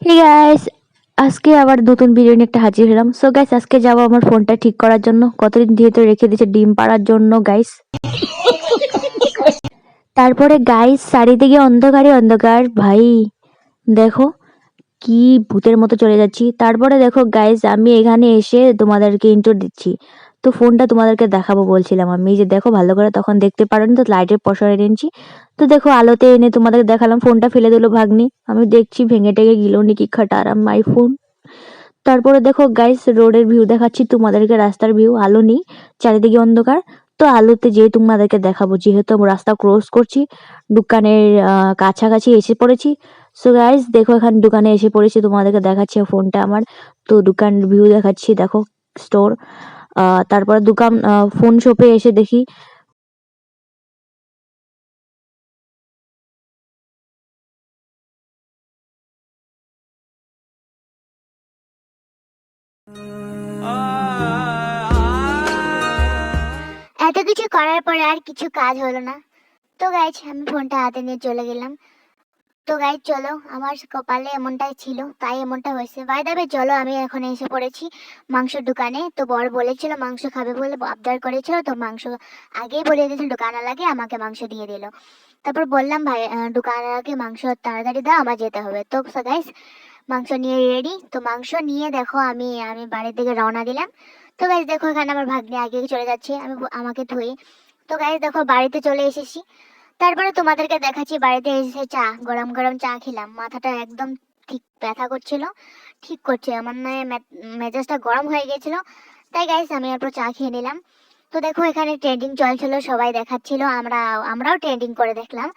Hey guys, আজকে আবার নতুন ভিডিও নিয়ে একটা হাজির হলাম। সো গাইস, আজকে যাবো আমার ফোনটা ঠিক করার জন্য। কতদিন যেহেতু রেখে দিয়েছে ডিম পাড়ার জন্য গাইস। তারপরে গাইস, চারিদিকে অন্ধকারে অন্ধকার ভাই, দেখো কি ভূতের মতো চলে যাচ্ছি। তারপরে দেখো গাইস, আমি এখানে এসে তোমাদেরকে ইন্ট্রো দিচ্ছি। তো ফোনটা তোমাদেরকে দেখাবো বলছিলাম আমি, যে দেখো ভালো করে, তখন দেখতে পারোনি তো লাইটের প্রসারে এনেছি। তো দেখো আলোতে এনে তোমাদের দেখালাম। ফোনটা ফেলে দিল ভাগ্নি, আমি দেখছি ভেঙে টেঙে গিলো নাকি খাটার মাই ফোন। তারপরে দেখো গাইস, রোডের ভিউ দেখাচ্ছি তোমাদেরকে, রাস্তার ভিউ। আলো নেই, চারিদিকে অন্ধকার। তো আলোতে যেয়ে তোমাদেরকে দেখাবো, যেহেতু আমি রাস্তা ক্রস করছি, দোকানের কাছাকাছি এসে পড়েছি। সো গাইস দেখো, এখানে দোকানে এসে পড়েছি, তোমাদেরকে দেখাচ্ছি ফোনটা আমার। তো দোকান ভিউ দেখাচ্ছি, দেখো স্টোর। তারপরে দোকান, ফোন শপে এসে দেখি এত কিছু করার পরে আর কিছু কাজ হলো না। তো গাইজ আমি ফোনটা হাতে নিয়ে চলে গেলাম। তো গাইজ চলো, আমার কপালে এমনটাই ছিল, তাই এমনটা হয়েছে। বাই দ্য ওয়ে, চলো আমি এখন এসে পড়েছি মাংসের দোকানে। তো বর বলেছিল মাংস খাবে বলে, আবদার করেছিল, তো মাংস আগেই বলে দিয়েছিল দোকানওয়ালাকে, আমাকে মাংস দিয়ে দিল। তারপর বললাম ভাই, দোকানওয়ালাকে মাংস তাড়াতাড়ি দাও, আমার যেতে হবে। তো গাইজ মাংস নিয়ে রেডি। তো মাংস নিয়ে দেখো আমি আমি বাড়ির দিকে রওনা দিলাম। তো গাইজ দেখো, এখানে আমার ভাগ্নে আগে চলে যাচ্ছে, আমাকে ধুয়ে। তো গাইজ দেখো বাড়িতে চলে এসেছি। তারপরে তোমাদেরকে দেখাচ্ছি, বাড়িতে এসে চা, গরম গরম চা খেলাম। মাথাটা একদম ঠিক ব্যথা করছিল, ঠিক করছে আমার নয়, মেজাজটা গরম হয়ে গেছিল। তাই গাইজ আমি এরপর চা খেয়ে নিলাম। তো দেখো এখানে ট্রেন্ডিং চলছিল, সবাই দেখাচ্ছিল, আমরাও ট্রেন্ডিং করে দেখলাম।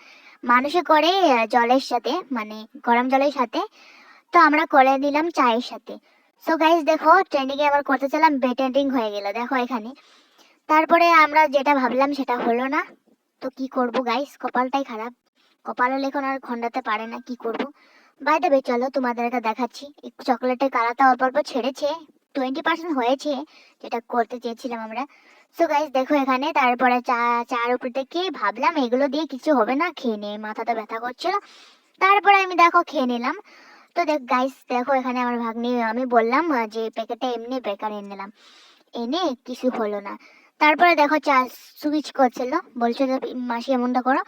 মানুষে করে জলের সাথে, মানে গরম জলের সাথে, তো আমরা করে দিলাম চায়ের সাথে। সো গাইজ দেখো, ট্রেন্ডিং এ আবার করতে চাইলাম, বেট্রেন্ডিং হয়ে গেল দেখো এখানে। তারপরে আমরা যেটা ভাবলাম সেটা হলো না। তো কি করব গাইস, কপালটাই খারাপ। কপালের লেখন আর খন্ডাতে পারে না, কি করব। বাই দ্য ওয়ে, চলো তোমাদেরকে দেখাচ্ছি। একটু চকলেটের কালারটা অল্প অল্প ছেড়েছে, 20% হয়েছে, যেটা করতে চেয়েছিলাম আমরা। সো গাইস দেখো এখানে, তারপরে চার উপর থেকে ভাবলাম এগুলো দিয়ে কিছু হবে না, খেয়ে নে, মাথাটা ব্যথা করছিল। তারপরে আমি দেখো খেয়ে নিলাম। তো গাইস দেখো এখানে আমার ভাগ্নি, আমি বললাম যে প্যাকেটটা এমনি বেকার এনে নিলাম, এনে কিছু হলো না। তারপরে দেখো চা সুইচ করছিল, বলছে যে মাসি এমনটা করো।